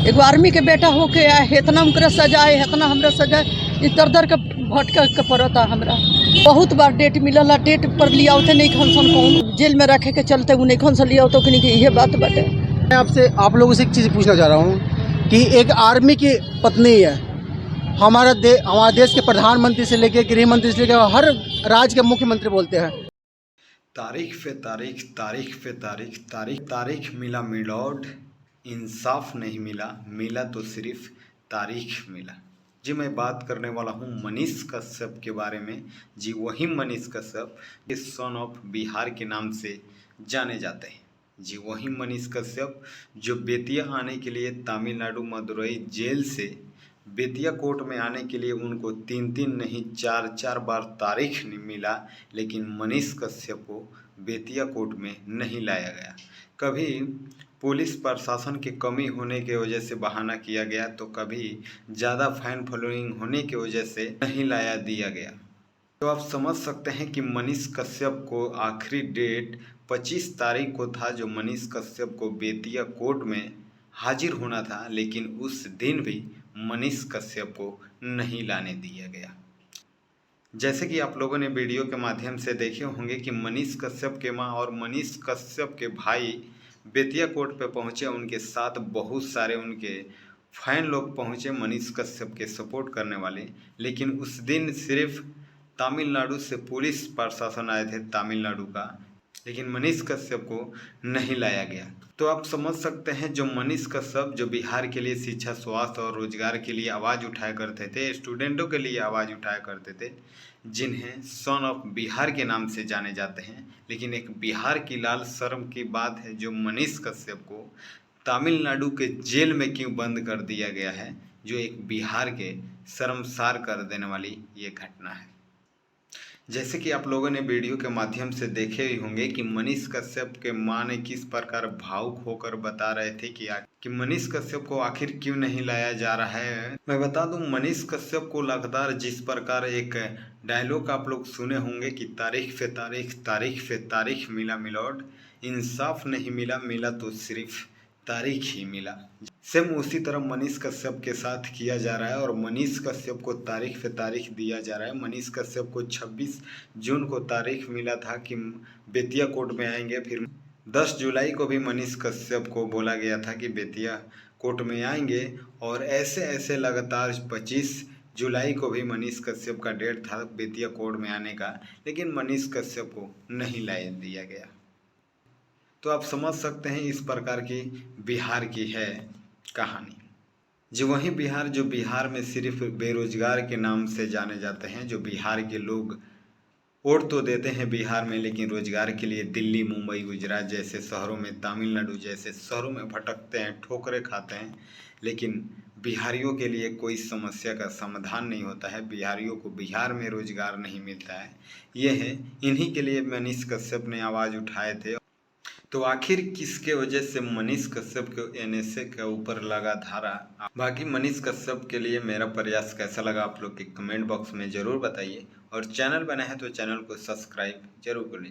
एगो आर्मी के बेटा होके इतना हमरे सजा है, इतना हमरा सजा इस दर के भटक के पड़ता। हमरा बहुत बार डेट मिलल, डेट पर लिया होते नहीं खन सन कौन जेल में रखे के चलते नहीं खन सन लिया तो कि ये बात बाटे। मैं आपसे आप लोगों से एक चीज़ पूछना चाह रहा हूँ कि एक आर्मी की पत्नी है, हमारा देश के प्रधानमंत्री से लेकर गृह मंत्री से लेकर हर राज्य के मुख्यमंत्री बोलते हैं तारीख पे तारीख, तारीख पे तारीख, तारीख तारीख मिला मिलॉर्ड, इंसाफ नहीं मिला, मिला तो सिर्फ तारीख मिला। जी मैं बात करने वाला हूँ मनीष कश्यप के बारे में। जी वही मनीष कश्यप इस सन ऑफ बिहार के नाम से जाने जाते हैं। जी वही मनीष कश्यप जो बेतिया आने के लिए तमिलनाडु मदुरई जेल से बेतिया कोर्ट में आने के लिए उनको 3 नहीं 4 बार तारीख नहीं मिला, लेकिन मनीष कश्यप को बेतिया कोर्ट में नहीं लाया गया। कभी पुलिस प्रशासन की कमी होने की वजह से बहाना किया गया, तो कभी ज़्यादा फैन फॉलोइंग होने की वजह से नहीं लाया दिया गया। तो आप समझ सकते हैं कि मनीष कश्यप को आखिरी डेट 25 तारीख को था, जो मनीष कश्यप को बेतिया कोर्ट में हाजिर होना था, लेकिन उस दिन भी मनीष कश्यप को नहीं लाने दिया गया। जैसे कि आप लोगों ने वीडियो के माध्यम से देखे होंगे कि मनीष कश्यप के मां और मनीष कश्यप के भाई बेतिया कोर्ट पे पहुंचे, उनके साथ बहुत सारे उनके फैन लोग पहुंचे मनीष कश्यप के सपोर्ट करने वाले। लेकिन उस दिन सिर्फ तमिलनाडु से पुलिस प्रशासन आए थे तमिलनाडु का, लेकिन मनीष कश्यप को नहीं लाया गया। तो आप समझ सकते हैं जो मनीष कश्यप जो बिहार के लिए शिक्षा, स्वास्थ्य और रोजगार के लिए आवाज़ उठाया करते थे, स्टूडेंटों के लिए आवाज़ उठाया करते थे, जिन्हें सन ऑफ बिहार के नाम से जाने जाते हैं। लेकिन एक बिहार की लाल शर्म की बात है जो मनीष कश्यप को तमिलनाडु के जेल में क्यों बंद कर दिया गया है, जो एक बिहार के शर्मसार कर देने वाली ये घटना है। जैसे कि आप लोगों ने वीडियो के माध्यम से देखे ही होंगे कि मनीष कश्यप के मां ने किस प्रकार भावुक होकर बता रहे थे कि मनीष कश्यप को आखिर क्यों नहीं लाया जा रहा है। मैं बता दूं, मनीष कश्यप को लगातार जिस प्रकार एक डायलॉग आप लोग सुने होंगे कि तारीख पे तारीख, तारीख पे तारीख मिला मिलॉर्ड, इंसाफ नहीं मिला, मिला तो सिर्फ तारीख ही मिला। सेम उसी तरह मनीष कश्यप के साथ किया जा रहा है और मनीष कश्यप को तारीख पे तारीख दिया जा रहा है। मनीष कश्यप को 26 जून को तारीख मिला था कि बेतिया कोर्ट में आएंगे, फिर 10 जुलाई को भी मनीष कश्यप को बोला गया था कि बेतिया कोर्ट में आएंगे, और ऐसे ऐसे लगातार 25 जुलाई को भी मनीष कश्यप का डेट था बेतिया कोर्ट में आने का, लेकिन मनीष कश्यप को नहीं लाया दिया गया। तो आप समझ सकते हैं इस प्रकार की बिहार की है कहानी। जी वही बिहार जो बिहार में सिर्फ बेरोजगार के नाम से जाने जाते हैं, जो बिहार के लोग वोट तो देते हैं बिहार में, लेकिन रोजगार के लिए दिल्ली, मुंबई, गुजरात जैसे शहरों में, तमिलनाडु जैसे शहरों में भटकते हैं, ठोकरें खाते हैं, लेकिन बिहारियों के लिए कोई समस्या का समाधान नहीं होता है। बिहारियों को बिहार में रोजगार नहीं मिलता है। ये है, इन्हीं के लिए मनीष कश्यप ने आवाज़ उठाए थे। तो आखिर किसके वजह से मनीष कश्यप को एनएसए के ऊपर लगा धारा। बाकी मनीष कश्यप के लिए मेरा प्रयास कैसा लगा आप लोग के कमेंट बॉक्स में ज़रूर बताइए, और चैनल बना है तो चैनल को सब्सक्राइब जरूर कर लीजिए।